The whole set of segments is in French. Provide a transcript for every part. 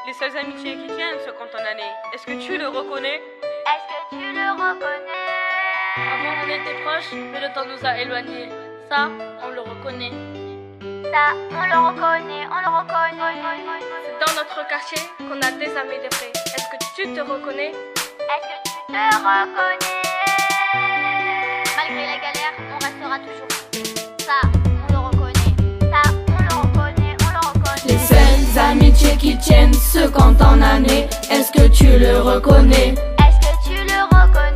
Les seules amitiés qui tiennent se comptent en années. Est-ce que tu le reconnais? Est-ce que tu le reconnais? Avant on était proches, mais le temps nous a éloignés. Ça, on le reconnaît. Ça, on le reconnaît, on le reconnaît. C'est dans notre quartier qu'on a des amis des vrais. Est-ce que tu te reconnais? Est-ce que tu te reconnais? Malgré les galères, on restera toujours soudés. Ça, on le reconnaît. Ça, on le reconnaît, on le reconnaît. Les seules amitiés qui tiennent se comptent en années. Est-ce que tu le reconnais? Est-ce que tu le reconnais?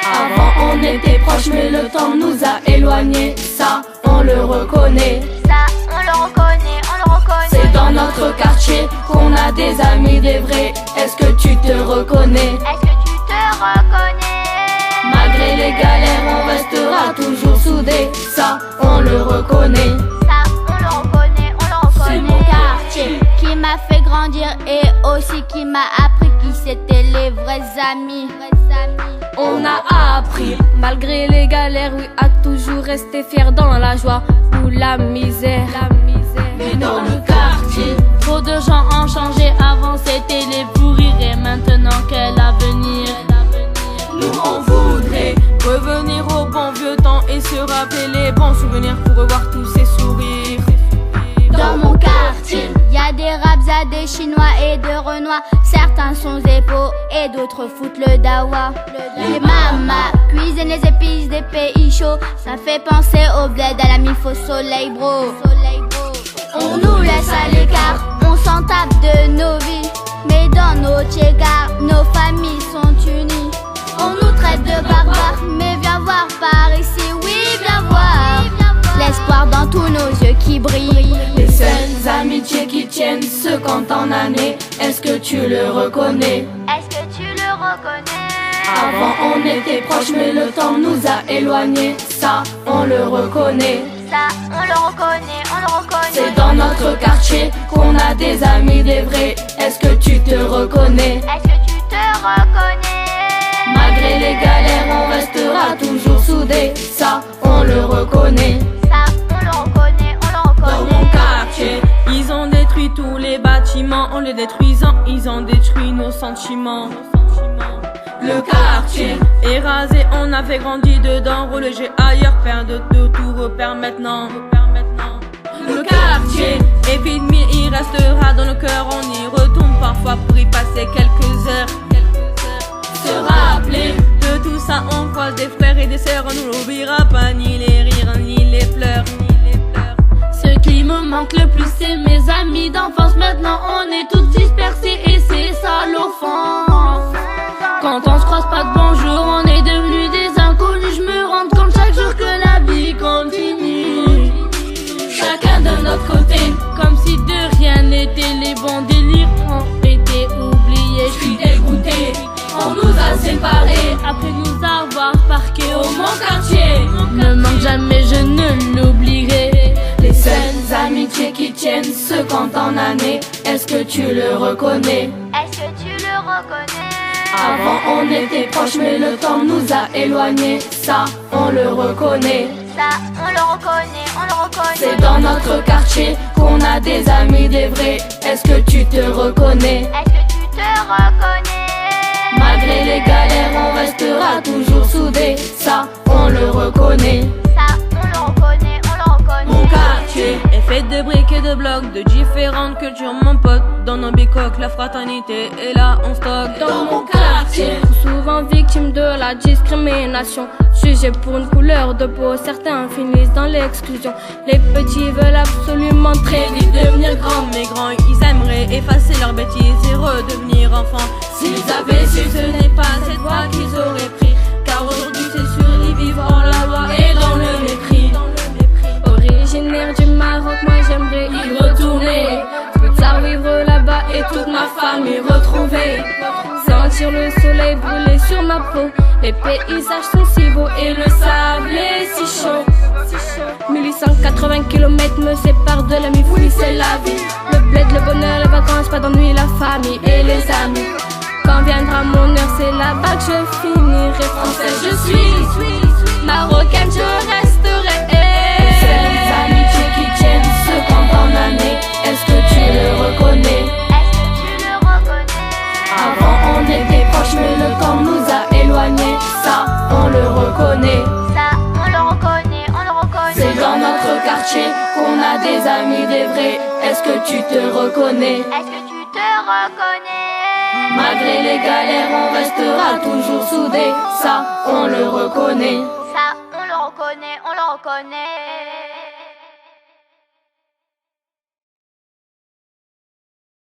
Avant on était proches mais le temps nous a éloignés. Ça, on le reconnaît. Ça, on le reconnaît, on le reconnaît. C'est dans notre quartier qu'on a des amis des vrais. Est-ce que tu te reconnais? Est-ce que tu te reconnais? Malgré les galères on restera toujours soudés. Ça, on le reconnaît. Ça, on le reconnaît, on le reconnaît. C'est mon quartier qui m'a fait grandir et aussi qui m'a appris qui c'était les vrais amis. On a appris, malgré les galères, oui, à toujours rester fier dans la joie ou la misère. Mais dans le quartier, Trop de gens ont changé, avant c'était les pourrir et maintenant quel avenir. nous on voudrait Revenir au bon vieux temps et se rappeler les bons souvenirs pour revoir tous ces sourires. dans mon quartier. Y a des Rabza, des Chinois et de Renois. Certains sont zépos et d'autres foutent le dawa. Les mamas cuisinent les épices des pays chauds. Ça fait penser au bled à la mif au soleil bro. On nous laisse à l'écart, on s'en tape de nos vies. Mais dans nos tchégards, nos familles sont unies. On nous traite de barbares, mais viens voir par ici, oui viens voir. L'espoir dans tous nos yeux qui brillent. Les seules amitiés qui tiennent se comptent en années. Est-ce que tu le reconnais? Est-ce que tu le reconnais? Avant on était proches mais le temps nous a éloignés. Ça, on le reconnaît. Ça, on le reconnaît, on le reconnaît. C'est dans notre quartier qu'on a des amis des vrais. Est-ce que tu te reconnais? Est-ce que tu te reconnais? Malgré les galères on restera toujours soudés. Ça, on le reconnaît. Ça, on le reconnaît, on le Dans reconnaît. mon quartier, ils ont détruit tous les bâtiments. En les détruisant, ils ont détruit nos sentiments. Le quartier, Érasé, on a fait grandir dedans. Reléger ailleurs, faire de tout repère maintenant. le quartier, Épidémie, il restera dans le cœur. On y retourne parfois pour y passer quelques heures. se rappeler. De tout ça, on croise des frères et des sœurs. On n'oubliera pas ni les rires, ni les pleurs. Ce qui me manque le plus, c'est mes amis d'enfance. Maintenant, on est tous dispersés et c'est ça l'offense. Quand on se croise pas de bonjour, on est devenus des inconnus. Je me rends compte chaque jour que la vie continue. Chacun de notre côté, Comme si de rien n'était, les bons délires ont été oubliés. je suis dégoûté. On nous a séparés. Après nous avoir parqués au Mon quartier, ne manque jamais, je ne l'oublierai. les seules amitiés qui tiennent se comptent en années. Est-ce que tu le reconnais? Est-ce que tu le reconnais? Avant on était proches mais le temps nous a éloignés. Ça, on le reconnaît. Ça, on le reconnaît, on le reconnaît. C'est dans notre quartier qu'on a des amis des vrais. Est-ce que tu te reconnais? Est-ce que tu te reconnais? Malgré les galères on restera toujours soudés. Ça, on le reconnaît. Ça, on le reconnaît, on le reconnaît. Mon quartier, Est fait de briques et de blocs, de différentes cultures, mon pote. Dans nos bicoques, la fraternité est là, on stocke. dans mon quartier, Souvent victime de la discrimination, jugés pour une couleur de peau, certains finissent dans l'exclusion. Les petits veulent absolument très vite devenir grands, Mais grands, ils aimeraient effacer leurs bêtises et redevenir enfants. s'ils avaient su Ce n'est pas cette voie qu'ils auraient pris, car aujourd'hui c'est sûr, ils vivent hors la loi et dans le mépris. originaire du Maroc, moi j'aimerais y retourner. Tard vivre là-bas et toute ma famille retrouvée. Sentir le soleil brûler sur ma peau. Les paysages sont si beaux et le sable est si chaud. 1880 km me séparent de l'ami, oui c'est la vie. Le bled, le bonheur, les vacances, pas d'ennui, la famille et les amis. Quand viendra mon heure, c'est là-bas que je finirai. Française je suis, marocaine je resterai. les seules amitiés qui tiennent se comptent en années. Est-ce que tu le reconnais? Est-ce que tu le reconnais? quartier, qu'on a des amis, des vrais. Est-ce que tu te reconnais? Est-ce que tu te reconnais? Malgré les galères, on restera toujours soudés. Ça, on le reconnaît. Ça, on le reconnaît, on le reconnaît.